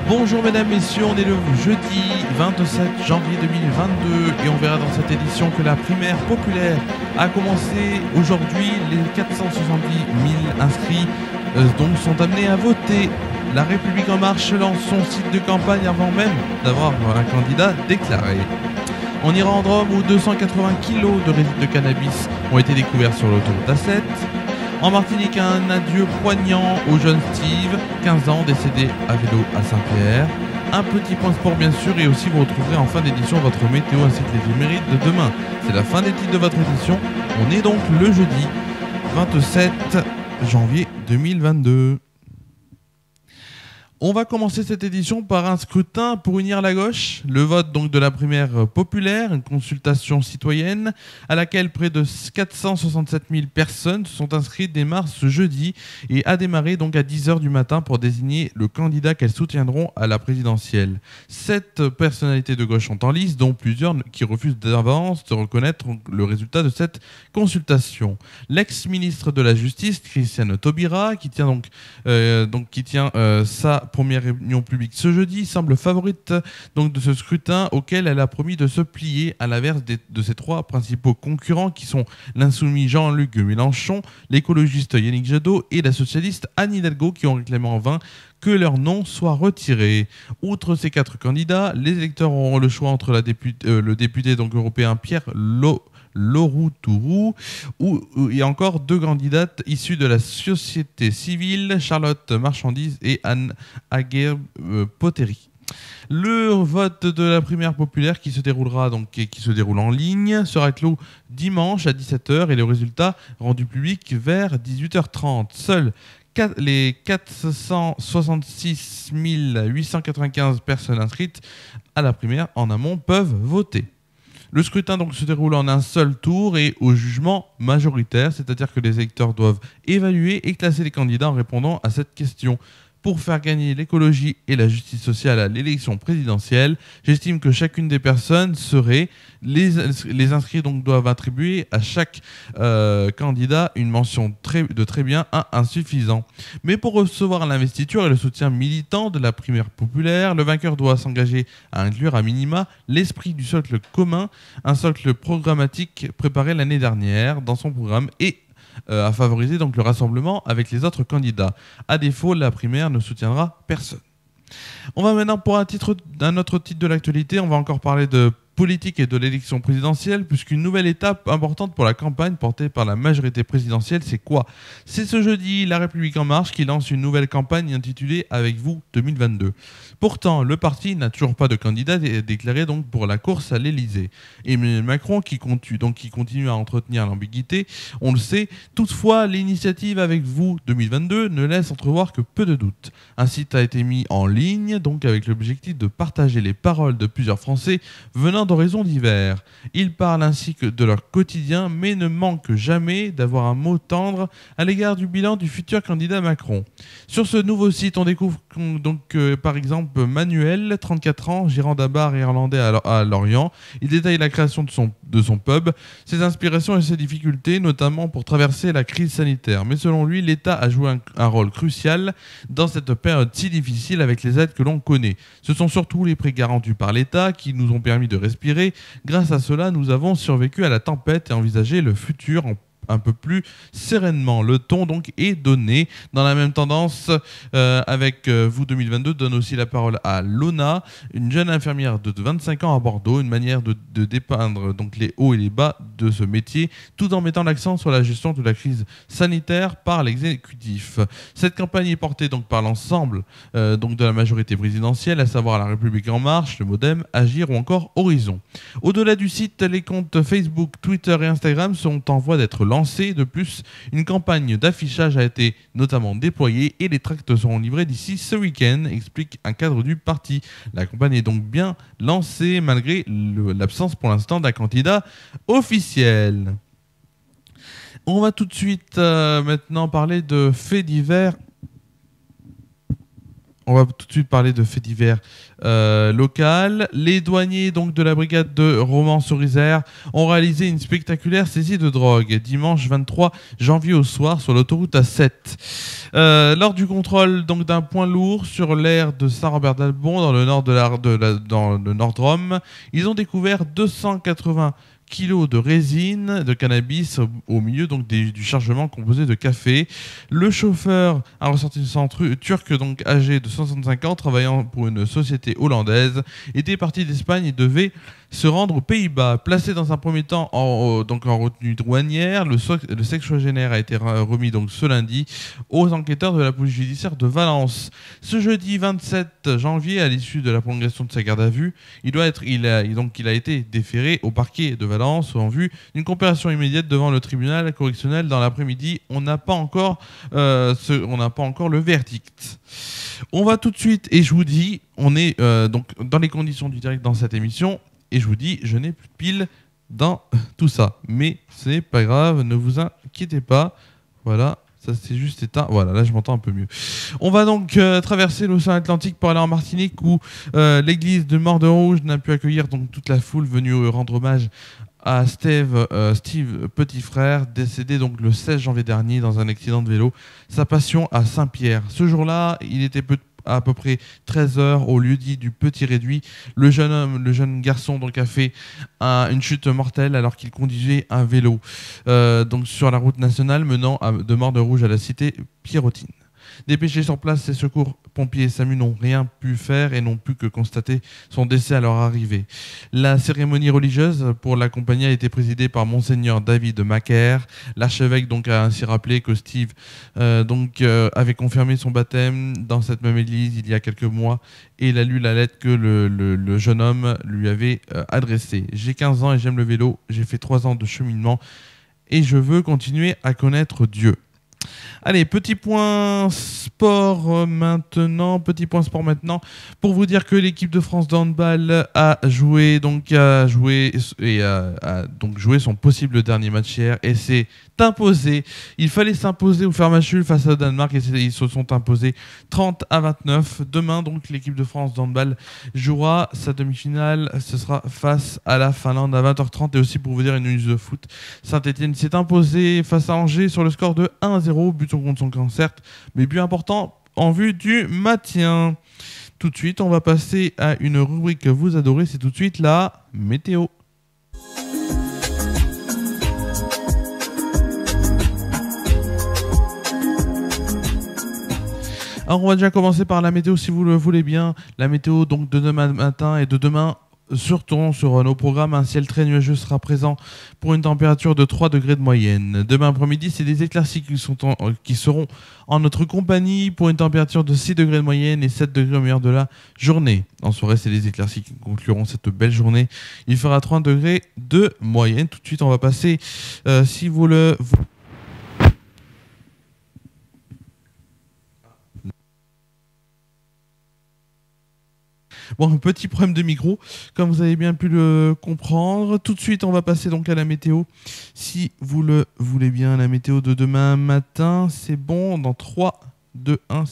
Bonjour mesdames, messieurs, on est le jeudi 27 janvier 2022 et on verra dans cette édition que la primaire populaire a commencé aujourd'hui. Les 470 000 inscrits donc sont amenés à voter. La République En Marche lance son site de campagne avant même d'avoir un candidat déclaré. En Iran, Rome, où 280 kilos de résidus de cannabis ont été découverts sur l'autoroute A7. En Martinique, un adieu poignant au jeune Steve, 15 ans, décédé à vélo à Saint-Pierre. Un petit point sport bien sûr, et aussi vous retrouverez en fin d'édition votre météo ainsi que les éphémérides de demain. C'est la fin des titres de votre édition. On est donc le jeudi 27 janvier 2022. On va commencer cette édition par un scrutin pour unir la gauche, le vote donc de la primaire populaire, une consultation citoyenne à laquelle près de 467 000 personnes se sont inscrites démarre ce jeudi et a démarré donc à 10h du matin pour désigner le candidat qu'elles soutiendront à la présidentielle. 7 personnalités de gauche sont en lice, dont plusieurs qui refusent d'avance de reconnaître le résultat de cette consultation. L'ex-ministre de la Justice, Christiane Taubira, qui tient sa première réunion publique ce jeudi, semble favorite donc de ce scrutin auquel elle a promis de se plier, à l'inverse de ses 3 principaux concurrents qui sont l'insoumis Jean-Luc Mélenchon, l'écologiste Yannick Jadot et la socialiste Anne Hidalgo, qui ont réclamé en vain que leur nom soit retiré. Outre ces 4 candidats, les électeurs auront le choix entre le député donc européen Pierre Lourotourou et encore 2 candidates issues de la société civile, Charlotte Marchandise et Anne Aguirre-Potery. Le vote de la primaire populaire qui se déroulera donc et qui se déroule en ligne sera clos dimanche à 17h et le résultat rendu public vers 18h30. Seuls les 466 895 personnes inscrites à la primaire en amont peuvent voter. Le scrutin donc se déroule en un seul tour et au jugement majoritaire, c'est-à-dire que les électeurs doivent évaluer et classer les candidats en répondant à cette question. Pour faire gagner l'écologie et la justice sociale à l'élection présidentielle, j'estime que chacune des personnes serait... Les inscrits donc doivent attribuer à chaque candidat une mention de très bien à insuffisant. Mais pour recevoir l'investiture et le soutien militant de la primaire populaire, le vainqueur doit s'engager à inclure à minima l'esprit du socle commun, un socle programmatique préparé l'année dernière dans son programme et à favoriser donc le rassemblement avec les autres candidats. À défaut, la primaire ne soutiendra personne. On va maintenant pour un autre titre de l'actualité, on va encore parler de politique et de l'élection présidentielle, puisqu'une nouvelle étape importante pour la campagne portée par la majorité présidentielle, c'est quoi? C'est ce jeudi, La République En Marche qui lance une nouvelle campagne intitulée « Avec vous 2022 ». Pourtant, le parti n'a toujours pas de candidat déclaré donc pour la course à l'Elysée. Emmanuel Macron, qui continue à entretenir l'ambiguïté, on le sait. Toutefois, l'initiative « Avec vous 2022 » ne laisse entrevoir que peu de doutes. Un site a été mis en ligne, donc avec l'objectif de partager les paroles de plusieurs Français venant d'horizons divers. Ils parlent ainsi que de leur quotidien, mais ne manquent jamais d'avoir un mot tendre à l'égard du bilan du futur candidat Macron. Sur ce nouveau site, on découvre donc par exemple Manuel, 34 ans, gérant d'un bar irlandais à Lorient. Il détaille la création de son pub, ses inspirations et ses difficultés, notamment pour traverser la crise sanitaire. Mais selon lui, l'État a joué un rôle crucial dans cette période si difficile avec les aides que l'on connaît. Ce sont surtout les prêts garantis par l'État qui nous ont permis de respirer. Grâce à cela, nous avons survécu à la tempête et envisagé le futur un peu plus sereinement. Le ton donc est donné. Dans la même tendance, avec vous 2022, donne aussi la parole à Lona, une jeune infirmière de 25 ans à Bordeaux, une manière de dépeindre donc les hauts et les bas de ce métier, tout en mettant l'accent sur la gestion de la crise sanitaire par l'exécutif. Cette campagne est portée donc par l'ensemble donc de la majorité présidentielle, à savoir La République En Marche, le Modem, Agir ou encore Horizon. Au-delà du site, les comptes Facebook, Twitter et Instagram sont en voie d'être lancés. De plus, une campagne d'affichage a été notamment déployée et les tracts seront livrés d'ici ce week-end, explique un cadre du parti. La campagne est donc bien lancée malgré l'absence pour l'instant d'un candidat officiel. On va tout de suite maintenant parler de faits divers. On va tout de suite parler de faits divers local. Les douaniers donc de la brigade de Romans-sur-Isère ont réalisé une spectaculaire saisie de drogue dimanche 23 janvier au soir sur l'autoroute A7. Lors du contrôle donc d'un point lourd sur l'aire de Saint-Robert-d'Albon dans le nord dans le Nord-Drôme, ils ont découvert 280 kilos de résine de cannabis au milieu donc du chargement composé de café. Le chauffeur, un ressortissant turc donc âgé de 65 ans, travaillant pour une société hollandaise, était parti d'Espagne et devait se rendre aux Pays-Bas. Placé dans un premier temps en retenue douanière, le sexagénaire a été remis donc ce lundi aux enquêteurs de la police judiciaire de Valence. Ce jeudi 27 janvier, à l'issue de la prolongation de sa garde à vue, il a été déféré au parquet de Valence en vue d'une comparution immédiate devant le tribunal correctionnel dans l'après-midi. On n'a pas encore le verdict. On va tout de suite, et je vous dis, on est donc dans les conditions du direct dans cette émission, et je vous dis, je n'ai plus de piles dans tout ça. Mais ce n'est pas grave, ne vous inquiétez pas. Voilà, ça c'est juste éteint. Voilà, là je m'entends un peu mieux. On va donc traverser l'océan Atlantique pour aller en Martinique où l'église de Morne-Rouge n'a pu accueillir donc toute la foule venue rendre hommage à Steve petit frère, décédé donc le 16 janvier dernier dans un accident de vélo. Sa passion à Saint-Pierre. Ce jour-là, il était à peu près 13 heures au lieu-dit du Petit Réduit. Le jeune garçon donc a fait une chute mortelle alors qu'il conduisait un vélo donc sur la route nationale menant de Morne-Rouge à la cité Pierrottine. Dépêchés sur place, ces secours pompiers et SAMU n'ont rien pu faire et n'ont pu que constater son décès à leur arrivée. La cérémonie religieuse pour l'accompagner a été présidée par Monseigneur David Macaire. L'archevêque donc a ainsi rappelé que Steve avait confirmé son baptême dans cette même église il y a quelques mois et il a lu la lettre que le jeune homme lui avait adressée. J'ai 15 ans et j'aime le vélo, j'ai fait 3 ans de cheminement et je veux continuer à connaître Dieu. Allez, petit point sport maintenant, pour vous dire que l'équipe de France de handball a joué son possible dernier match hier et s'est imposé. Il fallait s'imposer ou faire match nul face au Danemark et ils se sont imposés 30-29. Demain, donc, l'équipe de France de handball jouera sa demi-finale. Ce sera face à la Finlande à 20h30. Et aussi, pour vous dire une news de foot, Saint-Etienne s'est imposé face à Angers sur le score de 1-0. But contre son camp, certes, mais but important en vue du maintien. Tout de suite, on va passer à une rubrique que vous adorez. C'est tout de suite la météo. Alors on va déjà commencer par la météo si vous le voulez bien. La météo donc de demain matin et de demain surtout sur nos programmes. Un ciel très nuageux sera présent pour une température de 3 degrés de moyenne. Demain après-midi, c'est des éclaircies qui seront en notre compagnie pour une température de 6 degrés de moyenne et 7 degrés au meilleur de la journée. En soirée, c'est des éclaircies qui concluront cette belle journée. Il fera 3 degrés de moyenne. Tout de suite, on va passer, si vous le... Bon, un petit problème de micro, comme vous avez bien pu le comprendre. Tout de suite, on va passer donc à la météo. Si vous le voulez bien, la météo de demain matin, c'est bon. Dans 3, 2, 1,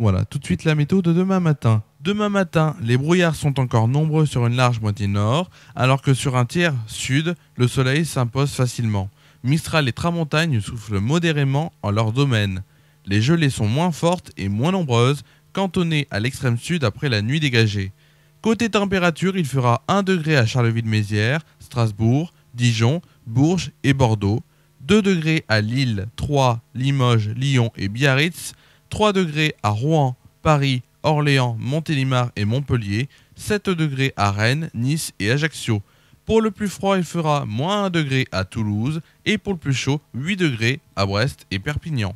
voilà. Tout de suite, la météo de demain matin. Demain matin, les brouillards sont encore nombreux sur une large moitié nord, alors que sur un tiers sud, le soleil s'impose facilement. Mistral et Tramontagne soufflent modérément en leur domaine. Les gelées sont moins fortes et moins nombreuses, cantonnées à l'extrême sud après la nuit dégagée. Côté température, il fera 1 degré à Charleville-Mézières, Strasbourg, Dijon, Bourges et Bordeaux, 2 degrés à Lille, Troyes, Limoges, Lyon et Biarritz, 3 degrés à Rouen, Paris, Orléans, Montélimar et Montpellier, 7 degrés à Rennes, Nice et Ajaccio. Pour le plus froid, il fera moins 1 degré à Toulouse et pour le plus chaud, 8 degrés à Brest et Perpignan.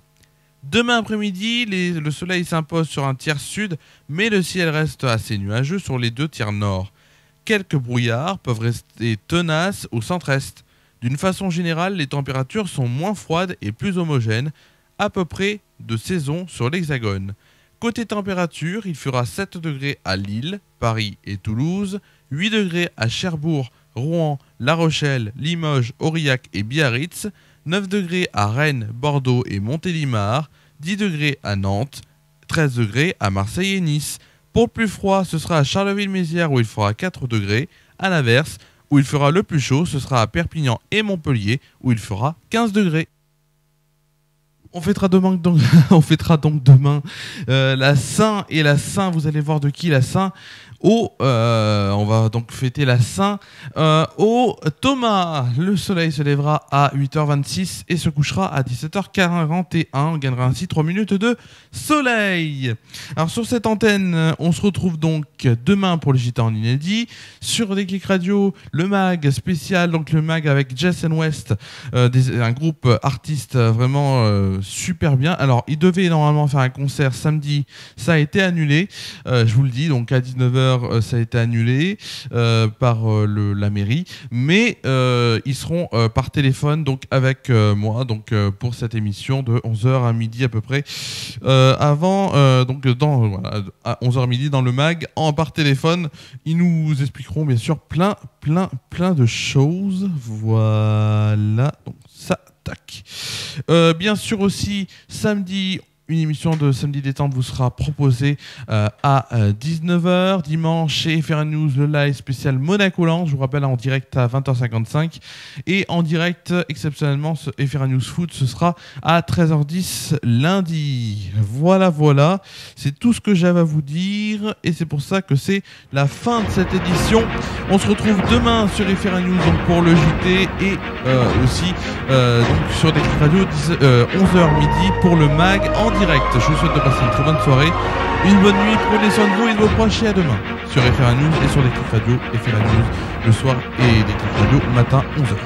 Demain après-midi, le soleil s'impose sur un tiers sud, mais le ciel reste assez nuageux sur les 2 tiers nord. Quelques brouillards peuvent rester tenaces au centre-est. D'une façon générale, les températures sont moins froides et plus homogènes, à peu près de saison sur l'hexagone. Côté température, il fera 7 degrés à Lille, Paris et Toulouse, 8 degrés à Cherbourg, Rouen, La Rochelle, Limoges, Aurillac et Biarritz, 9 degrés à Rennes, Bordeaux et Montélimar, 10 degrés à Nantes, 13 degrés à Marseille et Nice. Pour le plus froid, ce sera à Charleville-Mézières où il fera 4 degrés. À l'inverse, où il fera le plus chaud, ce sera à Perpignan et Montpellier où il fera 15 degrés. On fêtera donc demain la Saint et la Saint. Vous allez voir de qui la Saint. On va donc fêter la Saint au Thomas. Le soleil se lèvera à 8h26 et se couchera à 17h41. On gagnera ainsi 3 minutes de soleil. Alors sur cette antenne, on se retrouve donc demain pour le Gita en inédit. Sur Déclic Radio, le mag spécial, donc le mag avec Jess and West, un groupe artiste vraiment super bien. Alors il devait normalement faire un concert samedi, ça a été annulé. Je vous le dis, donc à 19h. Ça a été annulé par la mairie, mais ils seront par téléphone donc avec moi donc pour cette émission de 11h à midi à peu près à 11h midi dans le mag par téléphone. Ils nous expliqueront bien sûr plein de choses. Voilà, donc ça tac. Bien sûr aussi samedi, une émission de Samedi Détente vous sera proposée à 19h. Dimanche, chez FR News, le live spécial Monaco-Lens. Je vous rappelle, en direct à 20h55. Et en direct, exceptionnellement, ce FR News Foot, ce sera à 13h10 lundi. Voilà. C'est tout ce que j'avais à vous dire. Et c'est pour ça que c'est la fin de cette édition. On se retrouve demain sur FR News donc pour le JT et aussi donc sur Déclic Radio 11h midi pour le mag en direct. Je vous souhaite de passer une très bonne soirée, une bonne nuit, prenez soin de vous et de vos proches et à demain sur FR News et sur Déclic Radio, FR News le soir et Déclic Radio matin 11h.